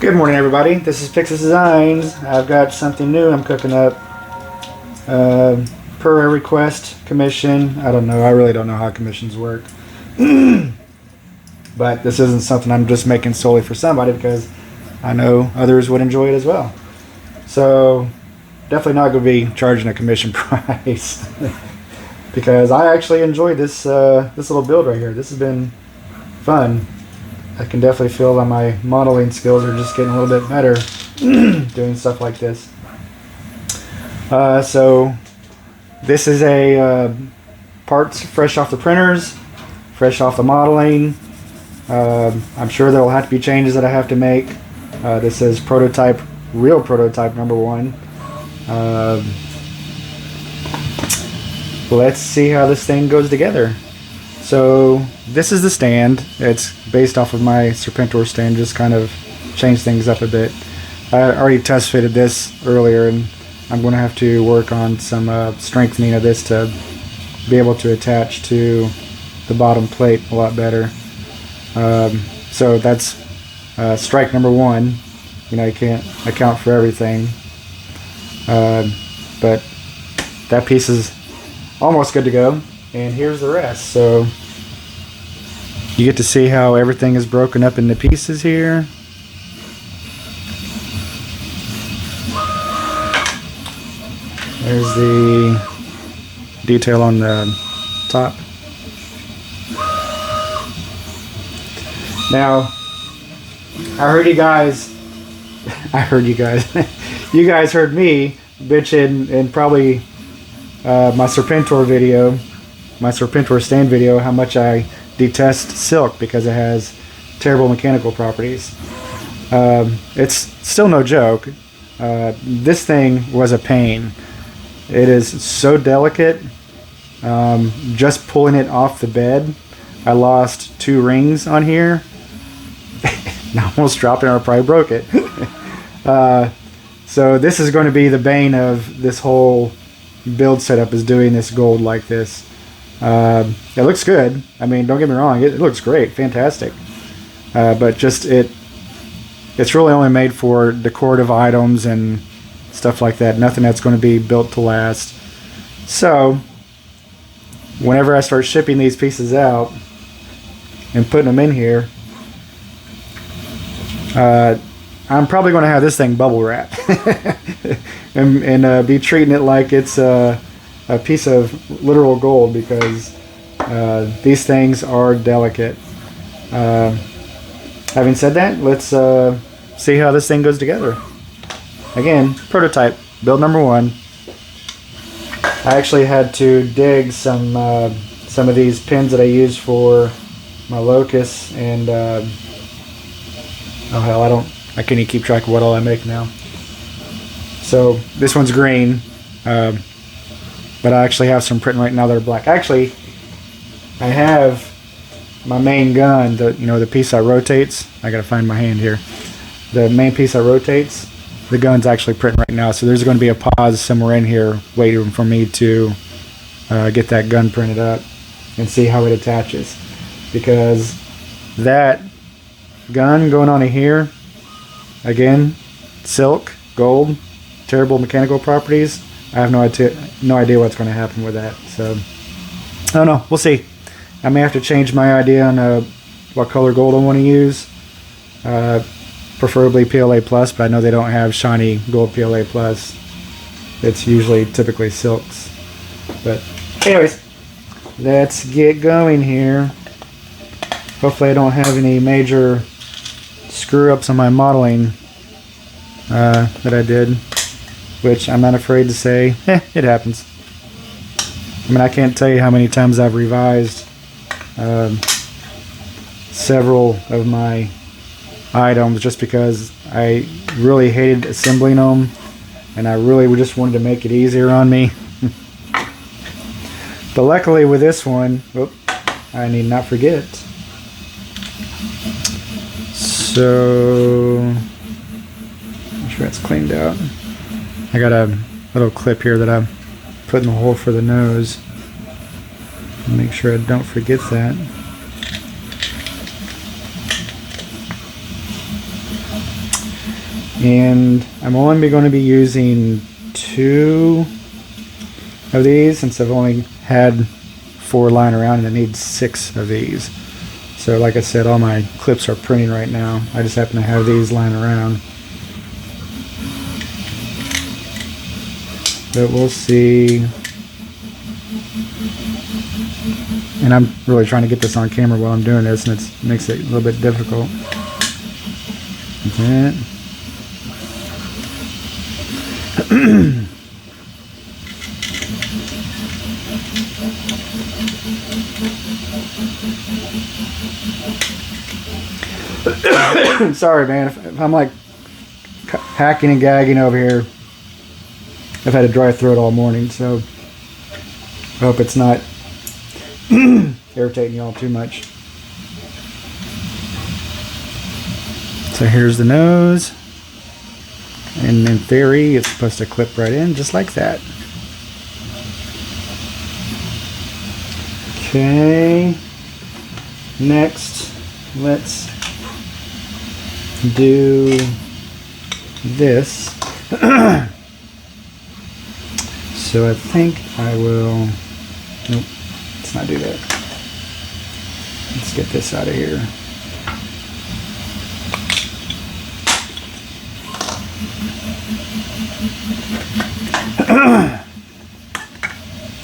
Good morning, everybody. This is Pixis Designs. I've got something new I'm cooking up. Per a request, commission. I don't know. I really don't know how commissions work. But this isn't something I'm just making solely for somebody because I know others would enjoy it as well. So definitely not going to be charging a commission price because I actually enjoyed this this little build right here. This has been fun. I can definitely feel that my modeling skills are just getting a little bit better doing stuff like this. So this is a parts fresh off the printers, fresh off the modeling. I'm sure there will have to be changes that I have to make. This is prototype, real prototype number 1. Let's see how this thing goes together. So this is the stand. It's based off of my Serpentor stand, just kind of changed things up a bit. I already test fitted this earlier, and I'm going to have to work on some strengthening of this to be able to attach to the bottom plate a lot better. So that's strike number 1. You know, you can't account for everything, but that piece is almost good to go. And here's the rest. So you get to see how everything is broken up into pieces here. There's the detail on the top. Now, I heard you guys, you guys heard me bitching in probably my Serpentor video, my Serpentor stand video, how much I detest silk because it has terrible mechanical properties. It's still no joke. This thing was a pain. It is so delicate. Just pulling it off the bed, I lost 2 rings on here. And I almost dropped it or probably broke it. So this is going to be the bane of this whole build setup, is doing this gold like this. It looks good. I mean, don't get me wrong, it looks great, fantastic. But just it's really only made for decorative items and stuff like that. Nothing that's going to be built to last. So whenever I start shipping these pieces out and putting them in here, I'm probably going to have this thing bubble wrap and be treating it like it's a piece of literal gold, because these things are delicate. Having said that, let's see how this thing goes together. Again, prototype, build number 1. I actually had to dig some of these pins that I use for my locus, and oh hell, I can't even keep track of what all I make now. So this one's green, but I actually have some printing right now that are black. Actually, I have my main gun, the piece that rotates. I gotta find my hand here. The main piece that rotates, the gun's actually printing right now. So there's going to be a pause somewhere in here waiting for me to get that gun printed up and see how it attaches. Because that gun going on in here, again, silk, gold, terrible mechanical properties. I have no idea what's going to happen with that. So I don't know. We'll see. I may have to change my idea on what color gold I want to use. Preferably PLA plus, but I know they don't have shiny gold PLA plus. It's usually typically silks. But anyways, let's get going here. Hopefully I don't have any major screw ups on my modeling that I did, which I'm not afraid to say, it happens. I mean, I can't tell you how many times I've revised several of my items just because I really hated assembling them, and I really just wanted to make it easier on me. But luckily with this one, I need not forget. So make sure that's cleaned out. I got a little clip here that I put in the hole for the nose. Make sure I don't forget that. And I'm only going to be using 2 of these since I've only had 4 lying around and I need 6 of these. So like I said, all my clips are printing right now. I just happen to have these lying around. But we'll see. And I'm really trying to get this on camera while I'm doing this, and it makes it a little bit difficult. Okay. Sorry, man. If I'm like hacking and gagging over here, I've had a dry throat all morning, so I hope it's not irritating y'all too much. So here's the nose, and in theory it's supposed to clip right in just like that. Okay, next let's do this. So I think I will, nope, let's not do that. Let's get this out of here.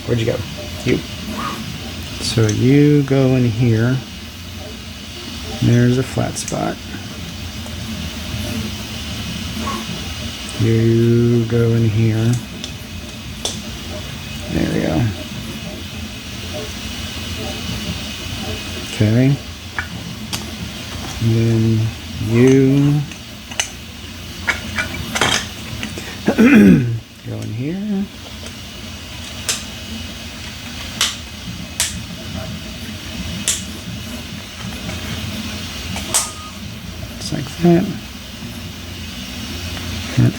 Where'd you go? You. So you go in here. There's a flat spot. You go in here. There we go. Okay. And then you go in here. Just like that.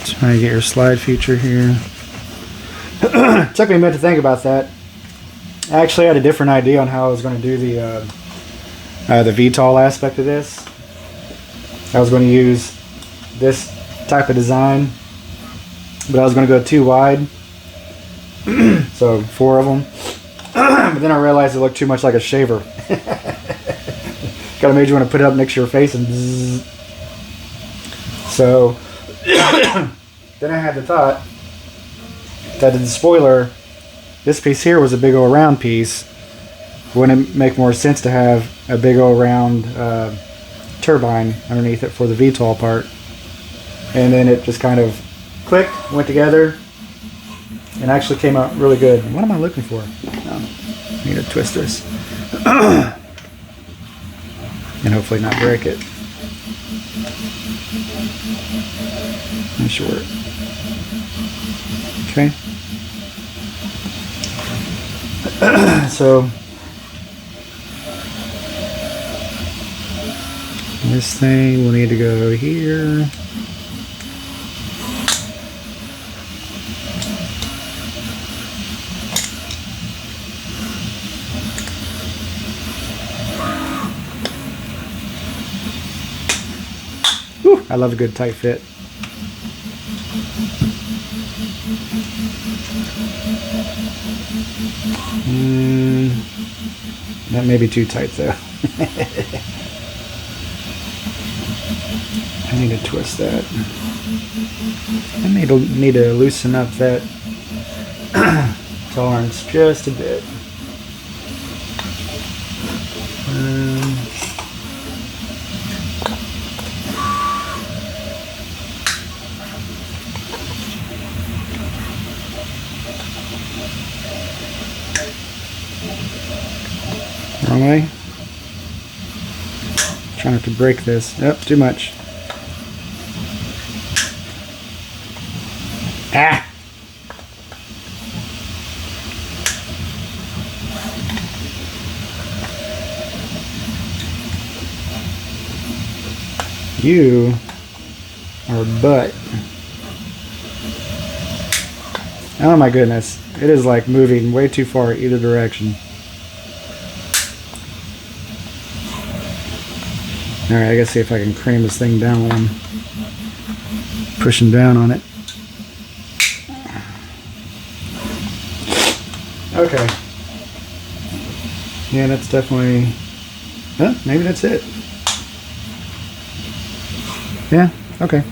Try to get your slide feature here. Took me a minute to think about that. I actually had a different idea on how I was going to do the VTOL aspect of this. I was going to use this type of design, but I was going to go too wide, so 4 of them. But then I realized it looked too much like a shaver. Kind of made you want to put it up next to your face and bzzz. So then I had the thought that the Despoiler, this piece here was a big old round piece. Wouldn't it make more sense to have a big old round turbine underneath it for the VTOL part? And then it just kind of clicked, went together, and actually came out really good. What am I looking for? Oh, I need to twist this. And hopefully not break it. I'm sure. Okay. So this thing will need to go here. Whew, I love a good tight fit. That may be too tight though. I need to twist that. I need to loosen up that tolerance just a bit. Wrong way. Try not to break this. Yep, too much. Ah! You are a butt. Oh my goodness. It is like moving way too far either direction. Alright, I gotta see if I can cram this thing down one. pushing down on it. Okay. Yeah, that's definitely... Oh, maybe that's it. Yeah, okay.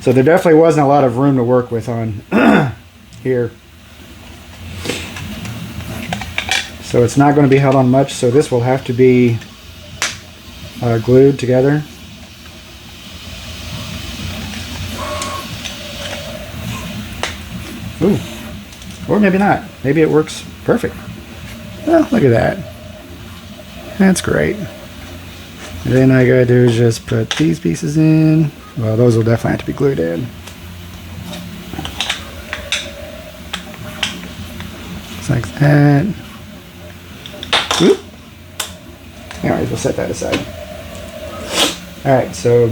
So there definitely wasn't a lot of room to work with on here. So it's not going to be held on much, so this will have to be glued together. Ooh. Or maybe not. Maybe it works perfect. Oh, look at that. That's great. And then all I gotta do is just put these pieces in. Well, those will definitely have to be glued in. Just like that. Whoop. Anyways, we'll set that aside. Alright, so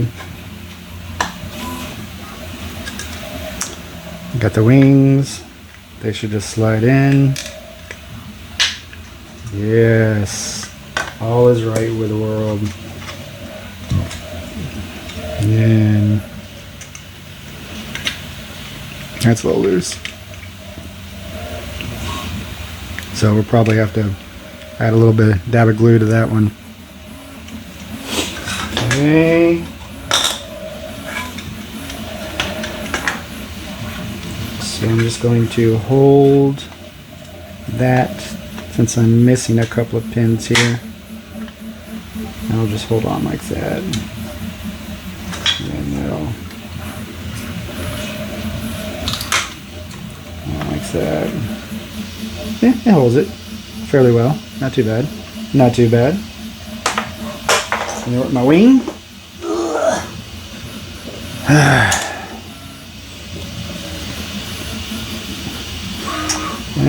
got the wings. They should just slide in. Yes. All is right with the world. And that's a little loose. So we'll probably have to add a little bit of dab of glue to that one. Okay. So I'm just going to hold that since I'm missing a couple of pins here. I'll just hold on like that. And that'll like that. Yeah, it holds it fairly well. Not too bad. Not too bad. You know what, my wing?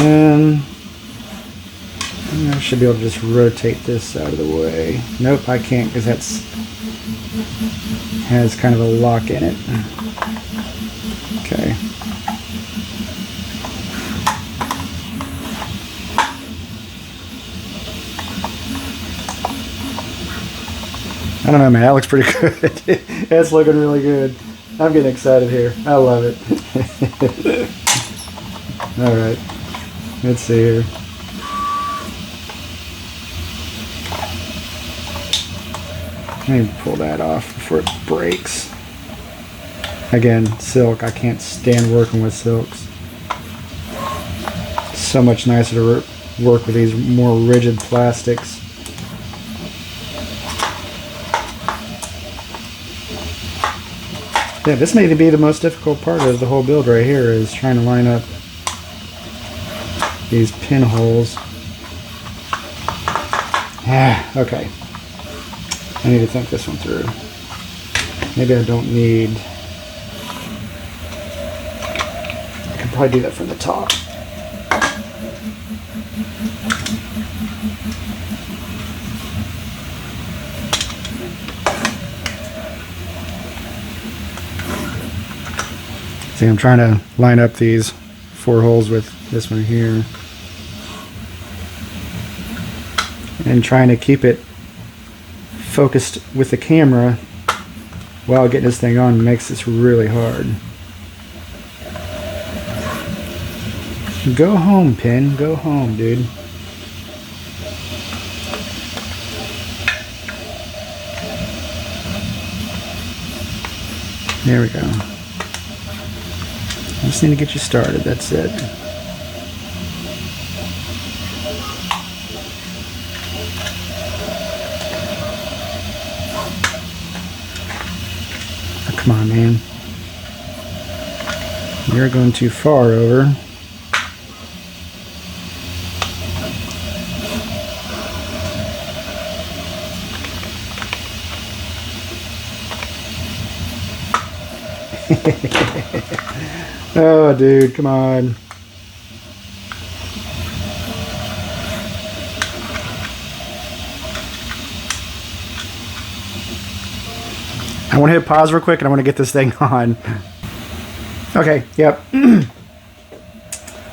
And I should be able to just rotate this out of the way. Nope, I can't because that's has kind of a lock in it. Okay. I don't know, man. That looks pretty good. That's looking really good. I'm getting excited here. I love it. All right. Let's see here. Let me pull that off before it breaks. Again, silk. I can't stand working with silks. It's so much nicer to work with these more rigid plastics. Yeah, this may be the most difficult part of the whole build right here, is trying to line up these pinholes. Ah, okay. I need to think this one through. Maybe I don't need... I could probably do that from the top. See, I'm trying to line up these 4 holes with this one here. And trying to keep it focused with the camera while getting this thing on makes this really hard. Go home, pin. Go home, dude. There we go. I just need to get you started. That's it. Oh, come on, man. You're going too far over. Oh, dude, come on. I want to hit pause real quick and I want to get this thing on. Okay, yep.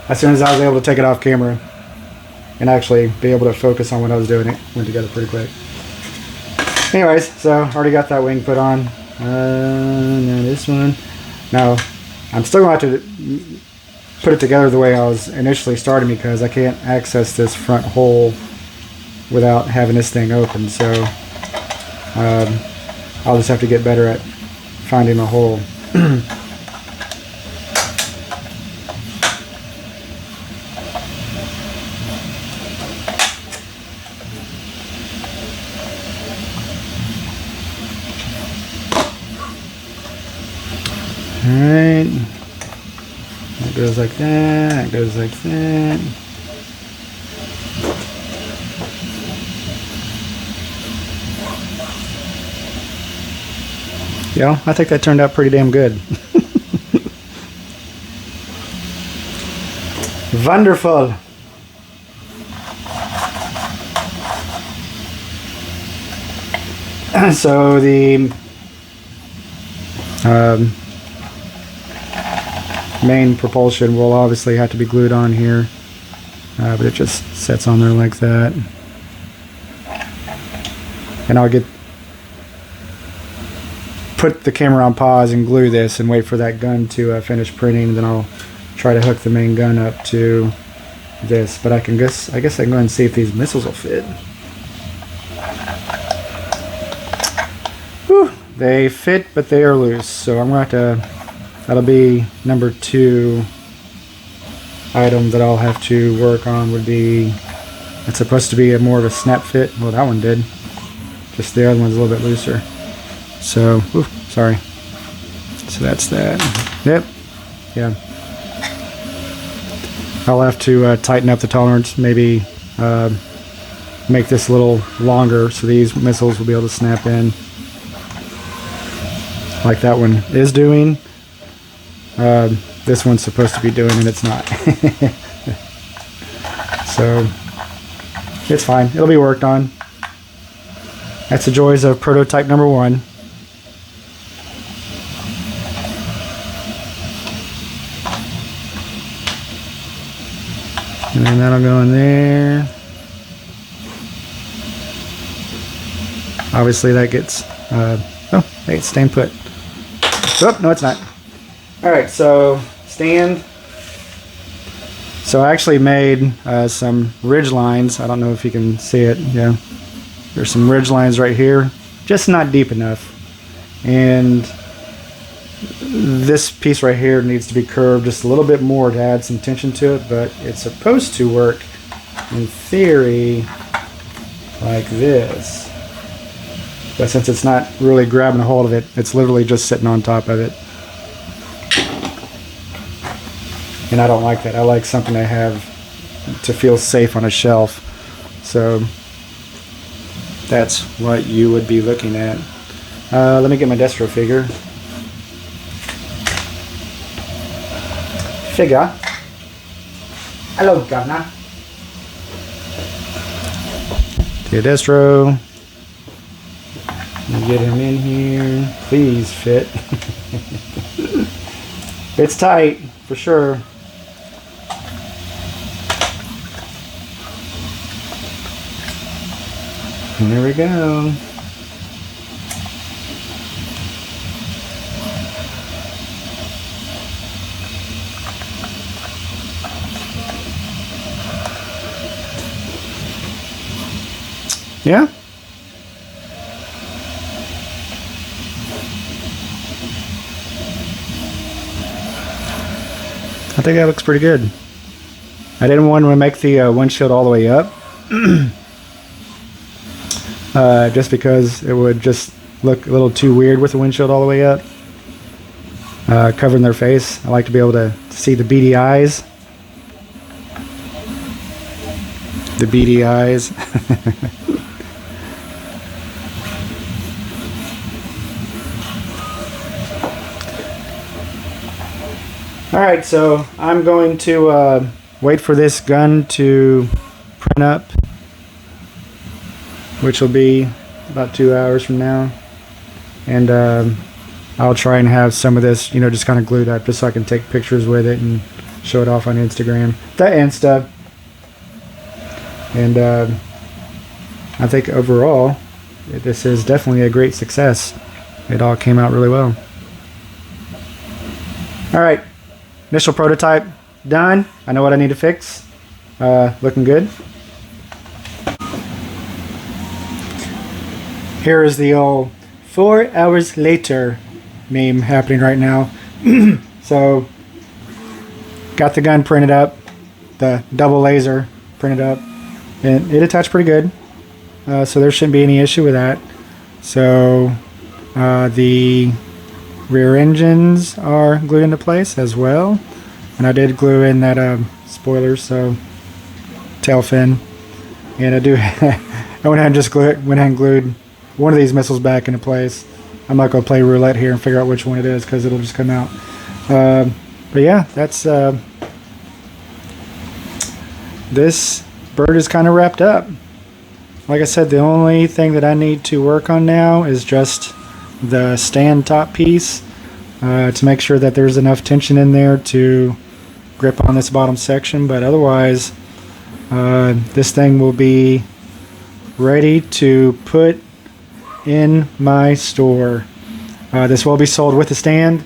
As soon as I was able to take it off camera and actually be able to focus on what I was doing, it went together pretty quick. Anyways, so already got that wing put on. Now this one. Now, I'm still going to have to put it together the way I was initially starting because I can't access this front hole without having this thing open. So I'll just have to get better at finding a hole. Alright, that goes like that, that goes like that. Yeah, I think that turned out pretty damn good. Wonderful. So the main propulsion will obviously have to be glued on here, but it just sets on there like that. And I'll put the camera on pause and glue this and wait for that gun to finish printing, and then I'll try to hook the main gun up to this. But I guess I can go ahead and see if these missiles will fit. Whew, they fit, but they are loose, so I'm going to have to. That'll be number 2 item that I'll have to work on. Would be, it's supposed to be more of a snap fit. Well, that one did. Just the other one's a little bit looser. So, sorry. So that's that. Yep. Yeah. I'll have to tighten up the tolerance. Maybe make this a little longer so these missiles will be able to snap in, like that one is doing. This one's supposed to be doing, and it's not. So it's fine. It'll be worked on. That's the joys of prototype number 1. And then that'll go in there. Obviously that gets, oh, hey, it's staying put. Oh, no, it's not. Alright, so stand. So I actually made some ridge lines. I don't know if you can see it. Yeah, there's some ridge lines right here, just not deep enough. And this piece right here needs to be curved just a little bit more to add some tension to it, but it's supposed to work in theory like this. But since it's not really grabbing a hold of it, it's literally just sitting on top of it. And I don't like that. I like something I have to feel safe on a shelf. So that's what you would be looking at. Let me get my Destro figure. Hello, Governor. Okay, Destro. Let me get him in here. Please fit. It's tight, for sure. There we go. Yeah? I think that looks pretty good. I didn't want to make the windshield all the way up. Just because it would just look a little too weird with the windshield all the way up, covering their face. I like to be able to see the beady eyes. The beady eyes. Alright, so I'm going to wait for this gun to print up, which will be about 2 hours from now, and I'll try and have some of this, you know, just kind of glued up just so I can take pictures with it and show it off on Instagram, the Insta. And I think overall this is definitely a great success. it all came out really well. All right, initial prototype done. I know what I need to fix. Looking good. Here is the old 4 hours later meme happening right now. So, got the gun printed up, the double laser printed up, and it attached pretty good. So there shouldn't be any issue with that. So the rear engines are glued into place as well, and I did glue in that spoiler, so tail fin, and I do. I went ahead and just went ahead and glued one of these missiles back into place. I'm not gonna play roulette here and figure out which one it is because it'll just come out. But yeah, that's this bird is kind of wrapped up. Like I said, the only thing that I need to work on now is just the stand top piece to make sure that there's enough tension in there to grip on this bottom section. But otherwise, this thing will be ready to put in my store. This will be sold with the stand.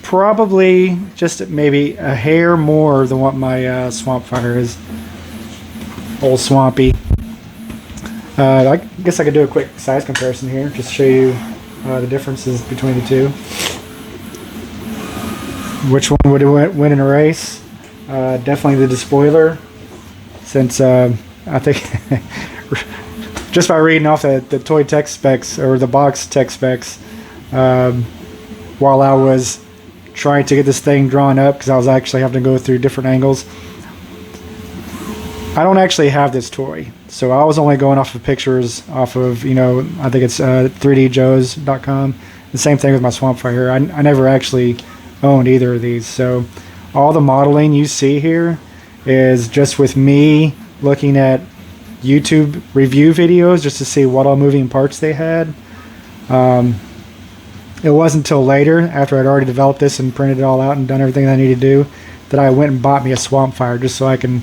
Probably just maybe a hair more than what my Swamp Fire is. Old Swampy. I guess I could do a quick size comparison here, just to show you the differences between the two. Which one would win in a race? Definitely the Despoiler, since I think just by reading off the toy tech specs or the box tech specs, while I was trying to get this thing drawn up, because I was actually having to go through different angles. I don't actually have this toy, so I was only going off of pictures off of, I think it's 3djoes.com. The same thing with my Swamp Fire. I never actually owned either of these, so all the modeling you see here is just with me looking at YouTube review videos just to see what all moving parts they had. It wasn't until later, after I'd already developed this and printed it all out and done everything I needed to do, that I went and bought me a Swamp Fire just so I can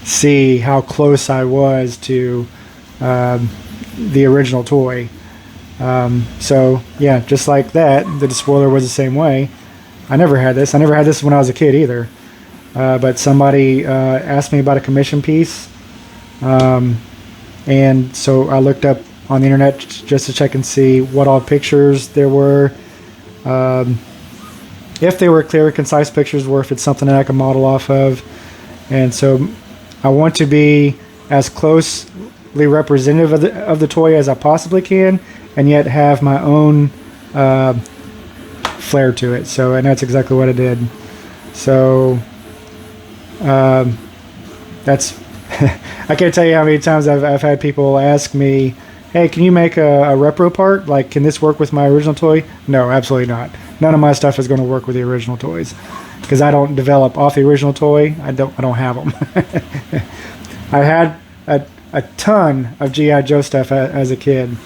see how close I was to the original toy. So yeah, just like that, the Despoiler was the same way. I never had this. I never had this when I was a kid either. But somebody asked me about a commission piece, and so I looked up on the internet just to check and see what all pictures there were, if they were clear, concise pictures, or if it's something that I can model off of. And so I want to be as closely representative of the toy as I possibly can, and yet have my own flair to it. So, and that's exactly what I did. So that's I can't tell you how many times I've had people ask me, hey, can you make a repro part? Like, can this work with my original toy? No, absolutely not. None of my stuff is going to work with the original toys, because I don't develop off the original toy. I don't have them. I had a ton of G.I. Joe stuff as a kid,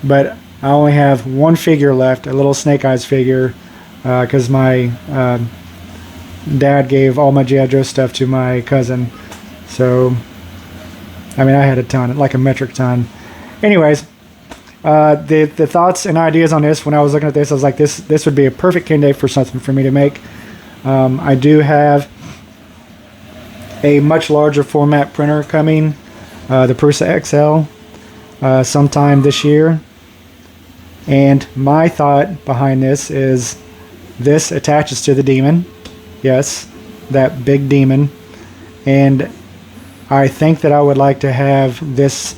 but I only have one figure left, a little Snake Eyes figure, because my dad gave all my G.I. Joe stuff to my cousin. So, I mean, I had a ton, like a metric ton. Anyways, the thoughts and ideas on this, when I was looking at this, I was like, this would be a perfect candidate for something for me to make. I do have a much larger format printer coming, the Prusa XL, sometime this year. And my thought behind this is this attaches to the Demon. Yes, that big Demon. And I think that I would like to have this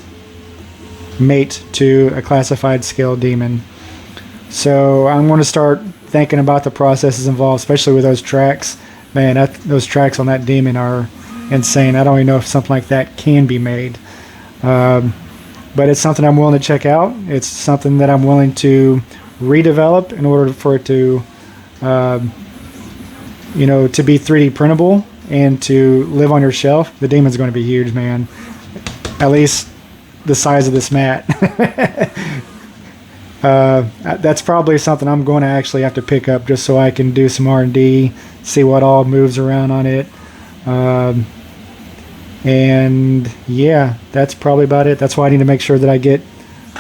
mate to a classified scale Demon. So I'm going to start thinking about the processes involved, especially with those tracks. Man, those tracks on that Demon are insane. I don't even know if something like that can be made. But it's something I'm willing to check out. It's something that I'm willing to redevelop in order for it to, to be 3D printable and to live on your shelf. The Demon's going to be huge, man. At least the size of this mat. That's probably something I'm going to actually have to pick up just so I can do some R&D, see what all moves around on it. And yeah, that's probably about it. That's why I need to make sure that I get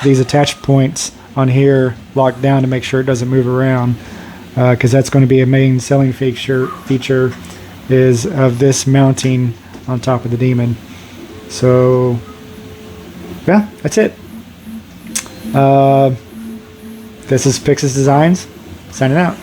these attach points on here locked down to make sure it doesn't move around, because that's going to be a main selling feature is of this mounting on top of the Demon. So yeah, that's it. This is Pixis Designs signing out.